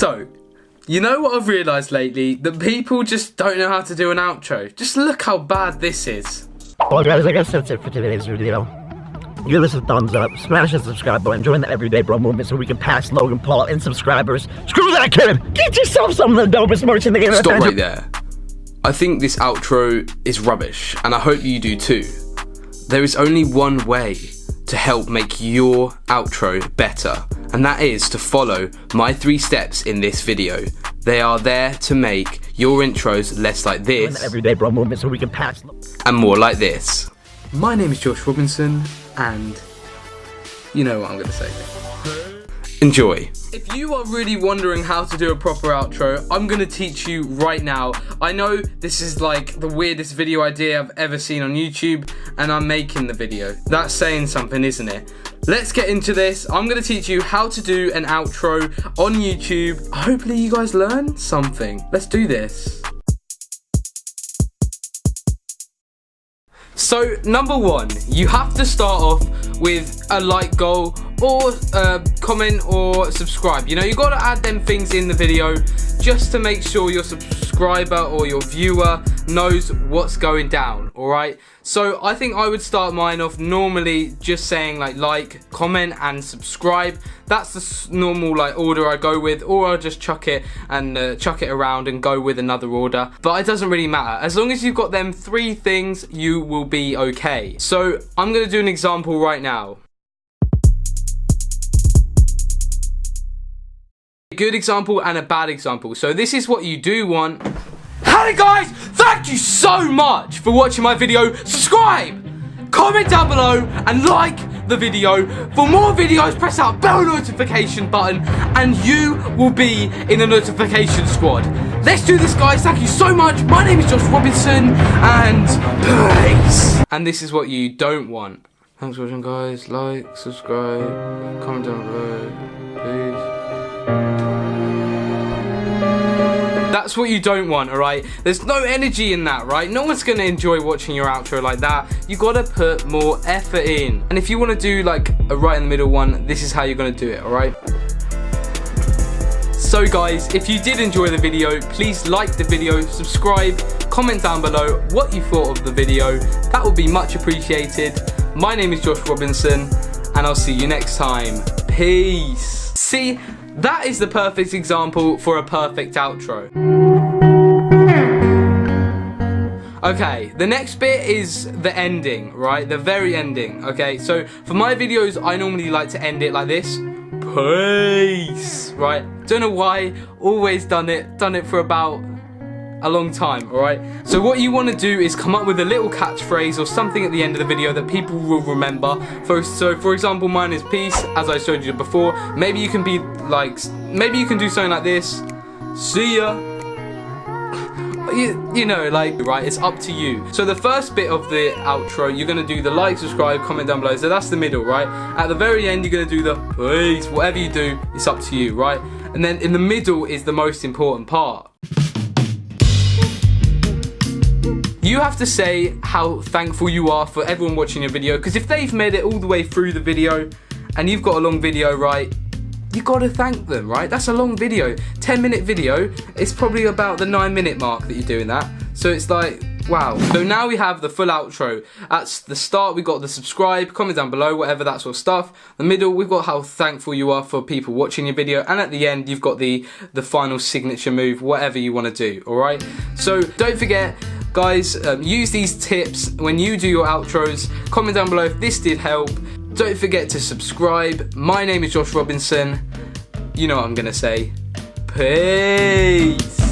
So, you know what I've realised lately? That people just don't know how to do an outro. Just look how bad this is. Well guys, I guess that's it for today's video. Give us a thumbs up, smash the subscribe button, join the Everyday Bro movement so we can pass Logan Paul in subscribers. Screw that kid! Get yourself some of the dopest merch in the game. Stop right there. I think this outro is rubbish, and I hope you do too. There is only one way to help make your outro better, and that is to follow my 3 steps in this video. They are there to make your intros less like this, join the Everyday Bro movement so we can pass, and more like this. My name is Josh Robinson, and you know what I'm going to say. Enjoy. If you are really wondering how to do a proper outro, I'm going to teach you right now. I know this is like the weirdest video idea I've ever seen on YouTube, and I'm making the video. That's saying something, isn't it? Let's get into this. I'm going to teach you how to do an outro on YouTube. Hopefully you guys learn something. Let's do this. So, number 1, you have to start off with a like goal or comment or subscribe. You know, you got to add them things in the video just to make sure your subscriber or your viewer knows what's going down, alright? So I think I would start mine off normally just saying like, comment and subscribe. That's the normal like order I go with, or I'll just chuck it around and go with another order. But it doesn't really matter. As long as you've got them 3 things, you will be okay. So I'm going to do an example right now. A good example and a bad example. So this is what you do want. Hey guys, thank you so much for watching my video. Subscribe, comment down below and like the video. For more videos, press that bell notification button and you will be in the notification squad. Let's do this, guys. Thank you so much. My name is Josh Robinson and peace. And this is what you don't want. Thanks for watching, guys. Like, subscribe, comment down below. Peace. That's what you don't want, alright? There's no energy in that, right? No one's gonna enjoy watching your outro like that. You gotta put more effort in. And if you wanna do like a right in the middle one, this is how you're gonna do it, alright? So guys, if you did enjoy the video, please like the video, subscribe, comment down below what you thought of the video. That would be much appreciated. My name is Josh Robinson, and I'll see you next time. Peace. See? That is the perfect example for a perfect outro. Okay, the next bit is the ending, right? The very ending, okay? So, for my videos, I normally like to end it like this. Peace, right? Don't know why, always done it for about a long time, alright? So what you want to do is come up with a little catchphrase or something at the end of the video that people will remember. So for example, mine is peace, as I showed you before. Maybe you can be like, maybe you can do something like this. See ya. You know, like, right, it's up to you. So the first bit of the outro, you're going to do the like, subscribe, comment down below. So that's the middle, right? At the very end, you're going to do the peace. Whatever you do, it's up to you, right? And then in the middle is the most important part. You have to say how thankful you are for everyone watching your video, because if they've made it all the way through the video and you've got a long video, right, you gotta thank them, right? That's a long video. 10-minute video, it's probably about the 9-minute mark that you're doing that. So it's like, wow. So now we have the full outro. At the start, we got the subscribe, comment down below, whatever, that sort of stuff. The middle, we've got how thankful you are for people watching your video. And at the end, you've got the final signature move, whatever you wanna do, all right? So don't forget, guys, use these tips when you do your outros. Comment down below if this did help. Don't forget to subscribe. My name is Josh Robinson. You know what I'm gonna say. Peace.